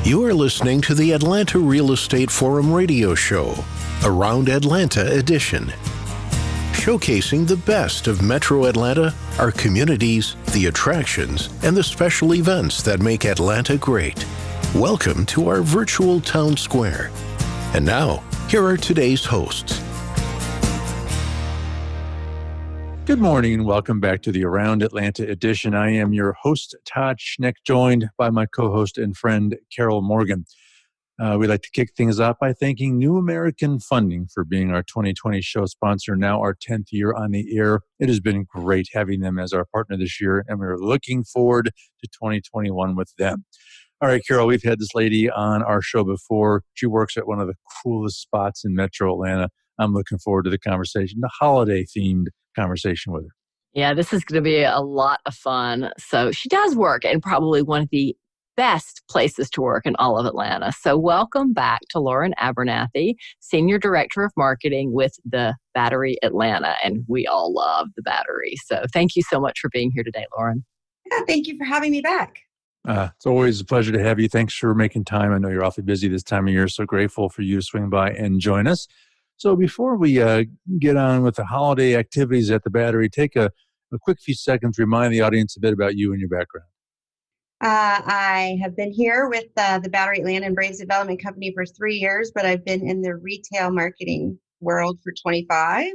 You are listening to the Atlanta Real Estate Forum radio show, Around Atlanta edition. Showcasing the best of Metro Atlanta, our communities, the attractions, and the special events that make Atlanta great. Welcome to our virtual town square. And now, here are today's hosts. Good morning and welcome back to the Around Atlanta edition. I am your host, Todd Schnick, joined by my co-host and friend, Carol Morgan. We'd like to kick things off by thanking New American Funding for being our 2020 show sponsor, now our 10th year on the air. It has been great having them as our partner this year, and we're looking forward to 2021 with them. All right, Carol, we've had this lady on our show before. She works at one of the coolest spots in Metro Atlanta. I'm looking forward to the conversation, the holiday-themed conversation with her. Yeah, this is going to be a lot of fun. So she does work in probably one of the best places to work in all of Atlanta. So welcome back to Lauren Abernathy, Senior Director of Marketing with the Battery Atlanta. And we all love the Battery. So thank you so much for being here today, Lauren. Yeah, thank you for having me back. It's always a pleasure to have you. Thanks for making time. I know you're awfully busy this time of year, so grateful for you to swing by and join us. So before we get on with the holiday activities at the Battery, take a quick few seconds to remind the audience a bit about you and your background. I have been here with the Battery Atlanta and Braves Development Company for 3 years, but I've been in the retail marketing world for 25.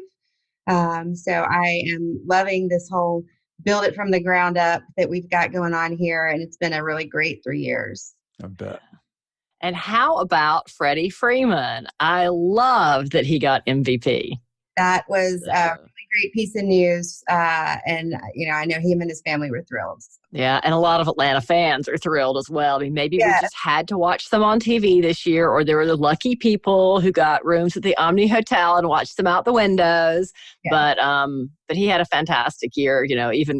So I am loving this whole build it from the ground up that we've got going on here, and it's been a really great 3 years. I bet. And how about Freddie Freeman? I love that he got MVP. That was a really great piece of news. And, I know him and his family were thrilled. Yeah, and a lot of Atlanta fans are thrilled as well. I mean, maybe we just had to watch them on TV this year, or there were the lucky people who got rooms at the Omni Hotel and watched them out the windows. Yeah. But he had a fantastic year,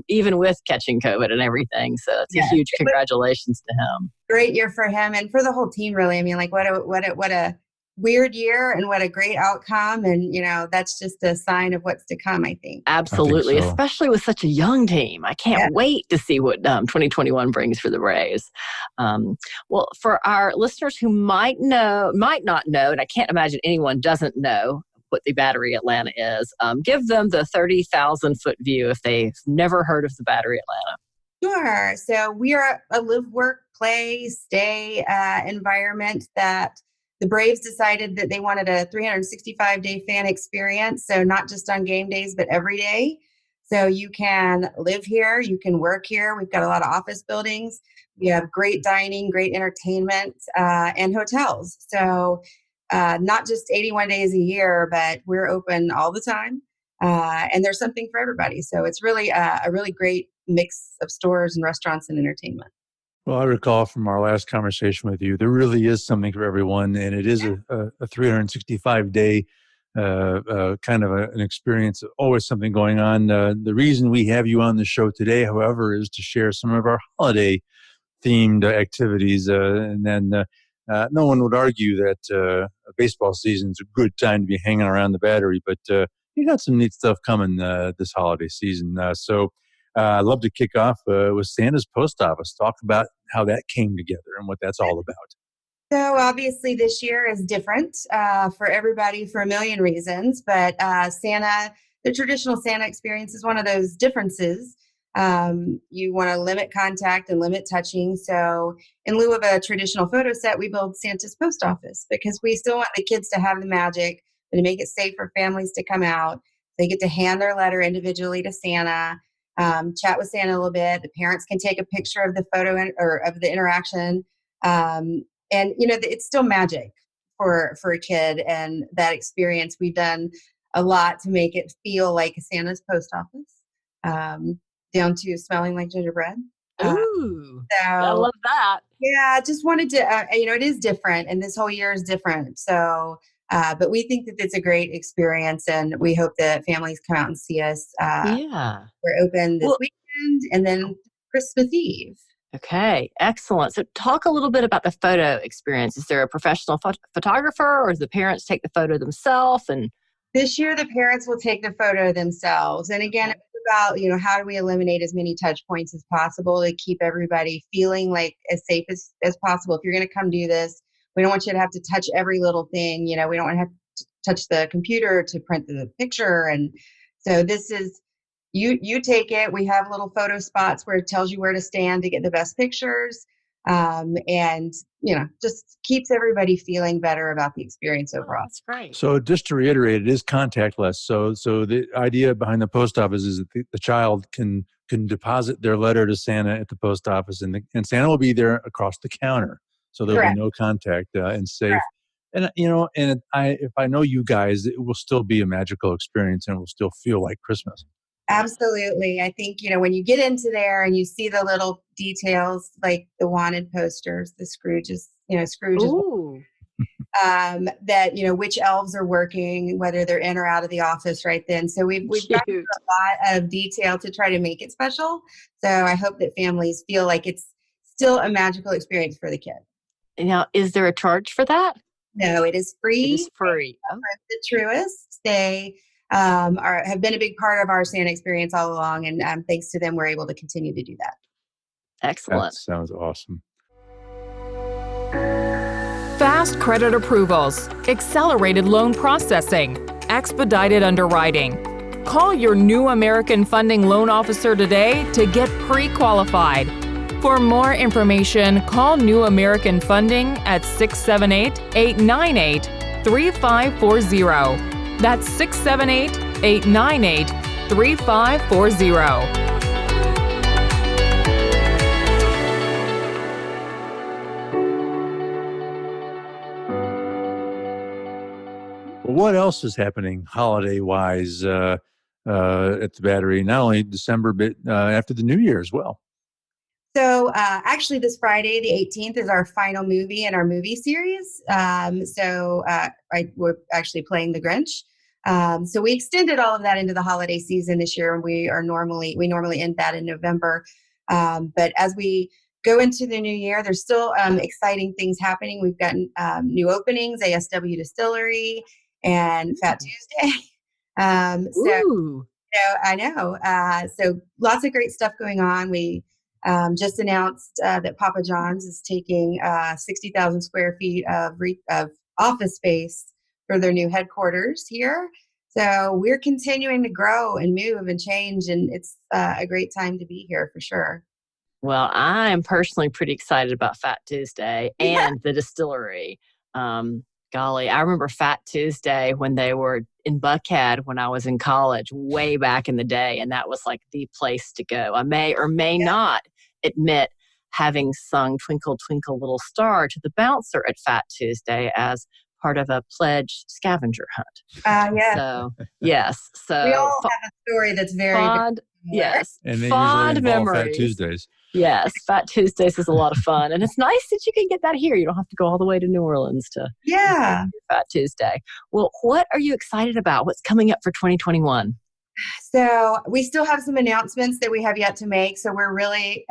even with catching COVID and everything. So it's a huge congratulations to him. Great year for him and for the whole team, really. I mean, like what a weird year and what a great outcome. And, that's just a sign of what's to come, I think. Absolutely. I think so. Especially with such a young team. I can't wait to see what 2021 brings for the Braves. Well, for our listeners who might not know, and I can't imagine anyone doesn't know what the Battery Atlanta is, give them the 30,000 foot view if they've never heard of the Battery Atlanta. Sure. So we are a live, work, play, stay environment that the Braves decided that they wanted a 365-day fan experience. So not just on game days, but every day. So you can live here, you can work here. We've got a lot of office buildings. We have great dining, great entertainment, and hotels. So not just 81 days a year, but we're open all the time. And there's something for everybody. So it's really a really great mix of stores and restaurants and entertainment. Well, I recall from our last conversation with you, there really is something for everyone, and it is a 365-day kind of an experience, always something going on. The reason we have you on the show today, however, is to share some of our holiday-themed activities, and then no one would argue that a baseball season is a good time to be hanging around the Battery, but you got some neat stuff coming this holiday season. So I'd love to kick off with Santa's Post Office. Talk about how that came together and what that's all about. So obviously this year is different for everybody for a million reasons, but the traditional Santa experience is one of those differences. You want to limit contact and limit touching. So in lieu of a traditional photo set, we build Santa's Post Office because we still want the kids to have the magic, but to make it safe for families to come out. They get to hand their letter individually to Santa. Chat with Santa a little bit. The parents can take a picture of the photo or of the interaction. And, it's still magic for a kid and that experience. We've done a lot to make it feel like a Santa's Post Office, down to smelling like gingerbread. Ooh, I love that. Yeah, I just wanted to, it is different and this whole year is different. So, but we think that it's a great experience and we hope that families come out and see us. We're open this weekend and then Christmas Eve. Okay, excellent. So talk a little bit about the photo experience. Is there a professional photographer or do the parents take the photo themselves? And this year, the parents will take the photo themselves. And again, it was about, how do we eliminate as many touch points as possible to keep everybody feeling like as safe as possible. If you're going to come do this, we don't want you to have to touch every little thing. We don't want to have to touch the computer to print the picture. And so this is, you take it. We have little photo spots where it tells you where to stand to get the best pictures. And, just keeps everybody feeling better about the experience overall. That's great. So just to reiterate, it is contactless. So the idea behind the post office is that the child can deposit their letter to Santa at the post office, and Santa will be there across the counter. So there'll Correct. be no contact and safe. Correct. And if I know you guys, it will still be a magical experience, and it will still feel like Christmas. Absolutely. I think, when you get into there and you see the little details, like the wanted posters, the Scrooge's, Scrooge is that, which elves are working, whether they're in or out of the office right then. So we've got a lot of detail to try to make it special. So I hope that families feel like it's still a magical experience for the kid. Now, is there a charge for that? No, it is free. It is free. The Truists. They have been a big part of our Santa experience all along, and thanks to them, we're able to continue to do that. Excellent. That sounds awesome. Fast credit approvals, accelerated loan processing, expedited underwriting. Call your New American Funding loan officer today to get pre-qualified. For more information, call New American Funding at 678-898-3540. That's 678-898-3540. What else is happening holiday-wise at the Battery? Not only December, but after the New Year as well. So actually, this Friday, the 18th, is our final movie in our movie series. We're actually playing The Grinch. So we extended all of that into the holiday season this year, and we normally end that in November. But as we go into the new year, there's still exciting things happening. We've got new openings, ASW Distillery and Fat Tuesday. I know. So lots of great stuff going on. We just announced that Papa John's is taking 60,000 square feet of office space for their new headquarters here. So we're continuing to grow and move and change, and it's a great time to be here for sure. Well, I am personally pretty excited about Fat Tuesday and the distillery. Golly, I remember Fat Tuesday when they were in Buckhead when I was in college way back in the day, and that was like the place to go. I may or may not admit having sung Twinkle, Twinkle, Little Star to the bouncer at Fat Tuesday as part of a pledge scavenger hunt. Yes. So, yes. So we all have a story that's very fond. Yes. And they fond usually involve memories. Fat Tuesdays. Yes, Fat Tuesdays is a lot of fun. And it's nice that you can get that here. You don't have to go all the way to New Orleans to Fat Tuesday. Well, what are you excited about? What's coming up for 2021? So we still have some announcements that we have yet to make. So we're really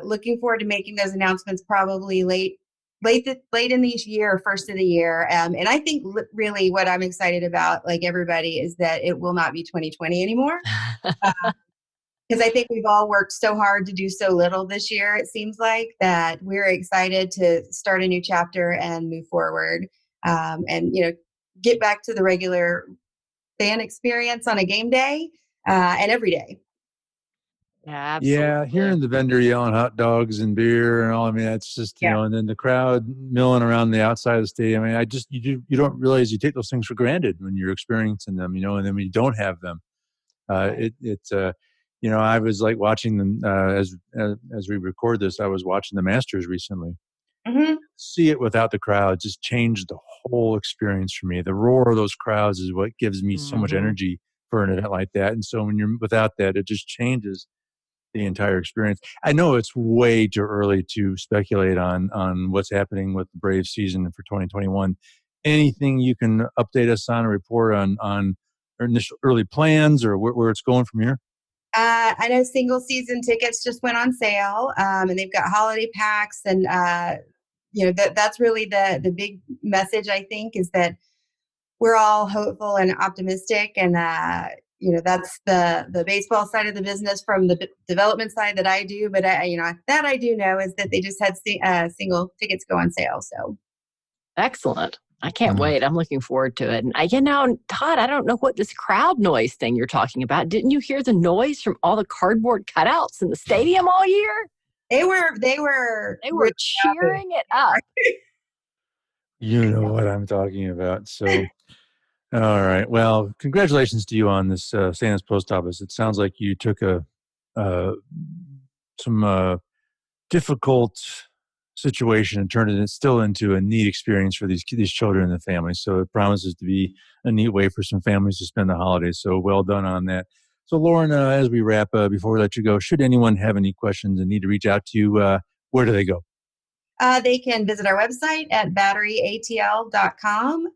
looking forward to making those announcements probably late in the year or first of the year. And I think really what I'm excited about, like everybody, is that it will not be 2020 anymore. Because I think we've all worked so hard to do so little this year, it seems like, that we're excited to start a new chapter and move forward and, get back to the regular fan experience on a game day and every day. Yeah, absolutely. Yeah, hearing the vendor yelling hot dogs and beer and all, I mean, that's just, and then the crowd milling around the outside of the stadium. I mean, you don't realize you take those things for granted when you're experiencing them, and then when you don't have them. I was like watching them as we record this. I was watching the Masters recently. Mm-hmm. See it without the crowd just changed the whole experience for me. The roar of those crowds is what gives me so much energy for an event like that. And so when you're without that, it just changes the entire experience. I know it's way too early to speculate on what's happening with the Braves season for 2021. Anything you can update us on or report on initial early plans or where it's going from here? I know single season tickets just went on sale, and they've got holiday packs, and that's really the big message. I think is that we're all hopeful and optimistic, and that's the baseball side of the business from the development side that I do. But I do know is that they just had single tickets go on sale. So excellent. I can't wait. I'm looking forward to it. And Todd, I don't know what this crowd noise thing you're talking about. Didn't you hear the noise from all the cardboard cutouts in the stadium all year? They were cheering it up. You know what I'm talking about. So, all right. Well, congratulations to you on this Santa's Post Office. It sounds like you took some difficult situation and turned it still into a neat experience for these children and the families. So it promises to be a neat way for some families to spend the holidays. So well done on that. So Lauren, as we wrap, before we let you go, should anyone have any questions and need to reach out to you, where do they go? They can visit our website at batteryatl.com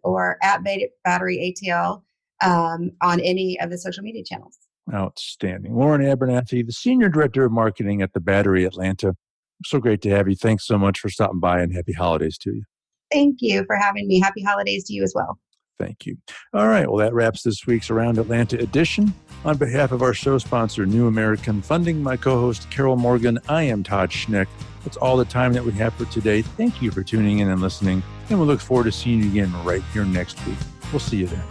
or at batteryatl on any of the social media channels. Outstanding. Lauren Abernathy, the Senior Director of Marketing at the Battery Atlanta. So great to have you. Thanks so much for stopping by, and happy holidays to you. Thank you for having me. Happy holidays to you as well. Thank you. All right. Well, that wraps this week's Around Atlanta edition. On behalf of our show sponsor, New American Funding, my co-host, Carol Morgan, I am Todd Schnick. That's all the time that we have for today. Thank you for tuning in and listening, and we look forward to seeing you again right here next week. We'll see you then.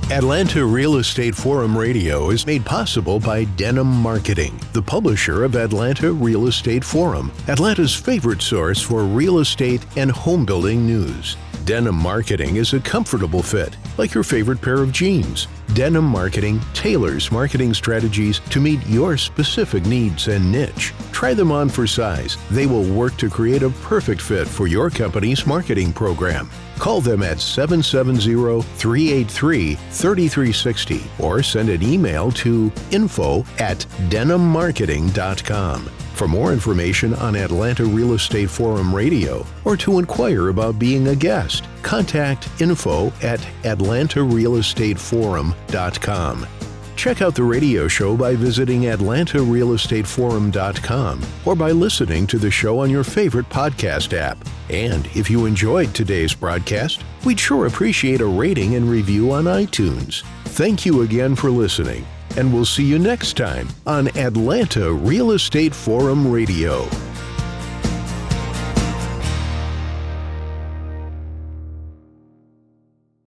Atlanta Real Estate Forum Radio is made possible by Denim Marketing, the publisher of Atlanta Real Estate Forum, Atlanta's favorite source for real estate and home building news. Denim Marketing is a comfortable fit, like your favorite pair of jeans. Denim Marketing tailors marketing strategies to meet your specific needs and niche. Try them on for size. They will work to create a perfect fit for your company's marketing program. Call them at 770-383-3360 or send an email to info@denimmarketing.com. For more information on Atlanta Real Estate Forum Radio or to inquire about being a guest, contact info@atlantarealestateforum.com. Check out the radio show by visiting atlantarealestateforum.com or by listening to the show on your favorite podcast app. And if you enjoyed today's broadcast, we'd sure appreciate a rating and review on iTunes. Thank you again for listening, and we'll see you next time on Atlanta Real Estate Forum Radio.